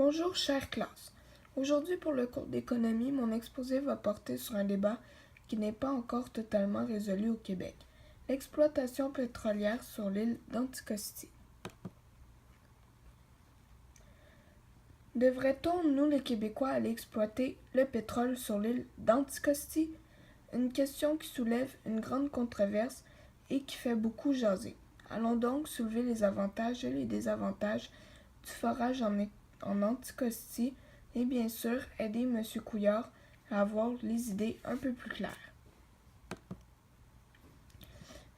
Bonjour chère classe. Aujourd'hui pour le cours d'économie, mon exposé va porter sur un débat qui n'est pas encore totalement résolu au Québec. L'exploitation pétrolière sur l'île d'Anticosti. Devrait-on, nous les Québécois, aller exploiter le pétrole sur l'île d'Anticosti? Une question qui soulève une grande controverse et qui fait beaucoup jaser. Allons donc soulever les avantages et les désavantages du forage en Anticosti et bien sûr aider M. Couillard à avoir les idées un peu plus claires.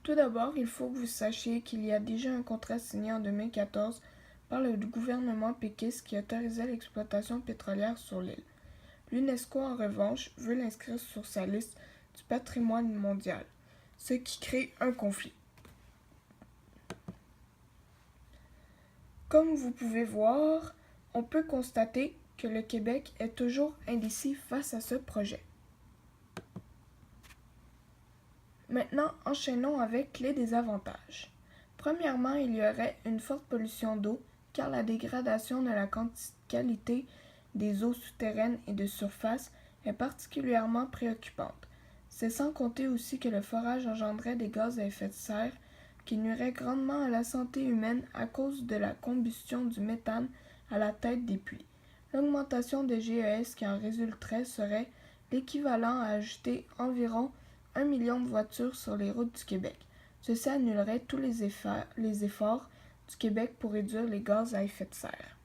Tout d'abord, il faut que vous sachiez qu'il y a déjà un contrat signé en 2014 par le gouvernement péquiste qui autorisait l'exploitation pétrolière sur l'île. L'UNESCO, en revanche, veut l'inscrire sur sa liste du patrimoine mondial, ce qui crée un conflit. Comme vous pouvez voir, on peut constater que le Québec est toujours indécis face à ce projet. Maintenant, enchaînons avec les désavantages. Premièrement, il y aurait une forte pollution d'eau car la dégradation de la qualité des eaux souterraines et de surface est particulièrement préoccupante. C'est sans compter aussi que le forage engendrait des gaz à effet de serre qui nuiraient grandement à la santé humaine à cause de la combustion du méthane à la tête des puits. L'augmentation des GES qui en résulterait serait l'équivalent à ajouter environ 1 million de voitures sur les routes du Québec. Ceci annulerait tous les efforts du Québec pour réduire les gaz à effet de serre.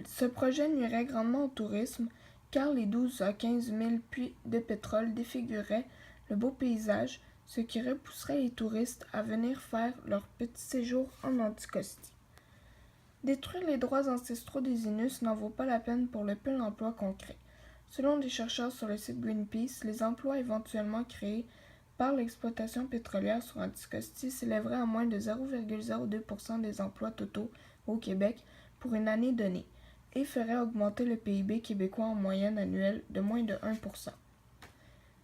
Ce projet nuirait grandement au tourisme car les 12 à 15 000 puits de pétrole défigureraient le beau paysage, ce qui repousserait les touristes à venir faire leur petit séjour en Anticosti. Détruire les droits ancestraux des Inuits n'en vaut pas la peine pour le peu d'emplois concrets. Selon des chercheurs sur le site Greenpeace, les emplois éventuellement créés par l'exploitation pétrolière sur Anticosti s'élèveraient à moins de 0,02% des emplois totaux au Québec pour une année donnée et feraient augmenter le PIB québécois en moyenne annuelle de moins de 1%.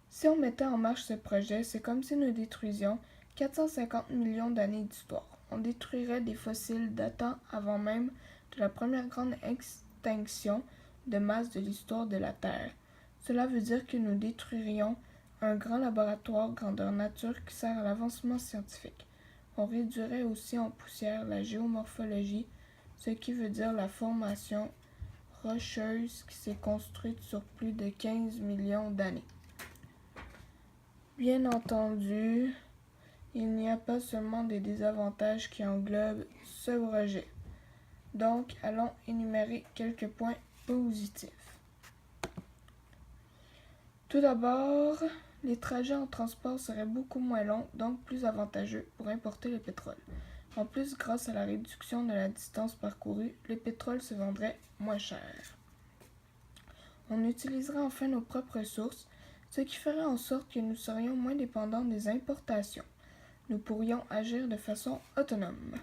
Si on mettait en marche ce projet, c'est comme si nous détruisions 450 millions d'années d'histoire. On détruirait des fossiles datant avant même de la première grande extinction de masse de l'histoire de la Terre. Cela veut dire que nous détruirions un grand laboratoire grandeur nature qui sert à l'avancement scientifique. On réduirait aussi en poussière la géomorphologie, ce qui veut dire la formation rocheuse qui s'est construite sur plus de 15 millions d'années. Bien entendu, il n'y a pas seulement des désavantages qui englobent ce projet. Donc, allons énumérer quelques points positifs. Tout d'abord, les trajets en transport seraient beaucoup moins longs, donc plus avantageux pour importer le pétrole. En plus, grâce à la réduction de la distance parcourue, le pétrole se vendrait moins cher. On utiliserait enfin nos propres sources, ce qui ferait en sorte que nous serions moins dépendants des importations. Nous pourrions agir de façon autonome.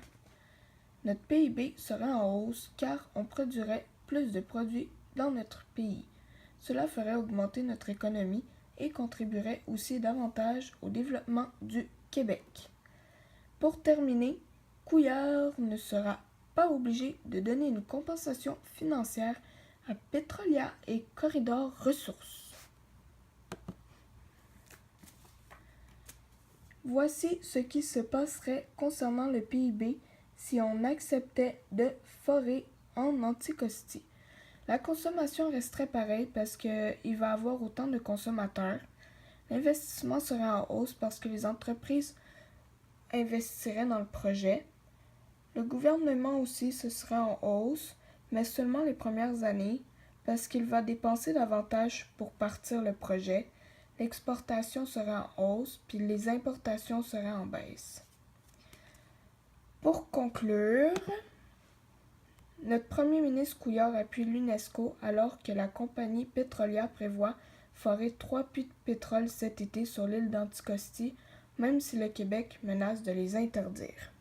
Notre PIB serait en hausse car on produirait plus de produits dans notre pays. Cela ferait augmenter notre économie et contribuerait aussi davantage au développement du Québec. Pour terminer, Couillard ne sera pas obligé de donner une compensation financière à Pétrolia et Corridor Ressources. Voici ce qui se passerait concernant le PIB si on acceptait de forer en Anticosti. La consommation resterait pareille parce qu'il va y avoir autant de consommateurs. L'investissement serait en hausse parce que les entreprises investiraient dans le projet. Le gouvernement aussi ce serait en hausse, mais seulement les premières années parce qu'il va dépenser davantage pour partir le projet. L'exportation serait en hausse, puis les importations seraient en baisse. Pour conclure, notre premier ministre Couillard appuie l'UNESCO alors que la compagnie pétrolière prévoit forer 3 puits de pétrole cet été sur l'île d'Anticosti, même si le Québec menace de les interdire.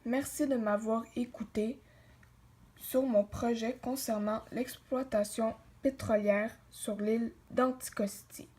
Merci de m'avoir écouté sur mon projet concernant l'exploitation pétrolière sur l'île d'Anticosti.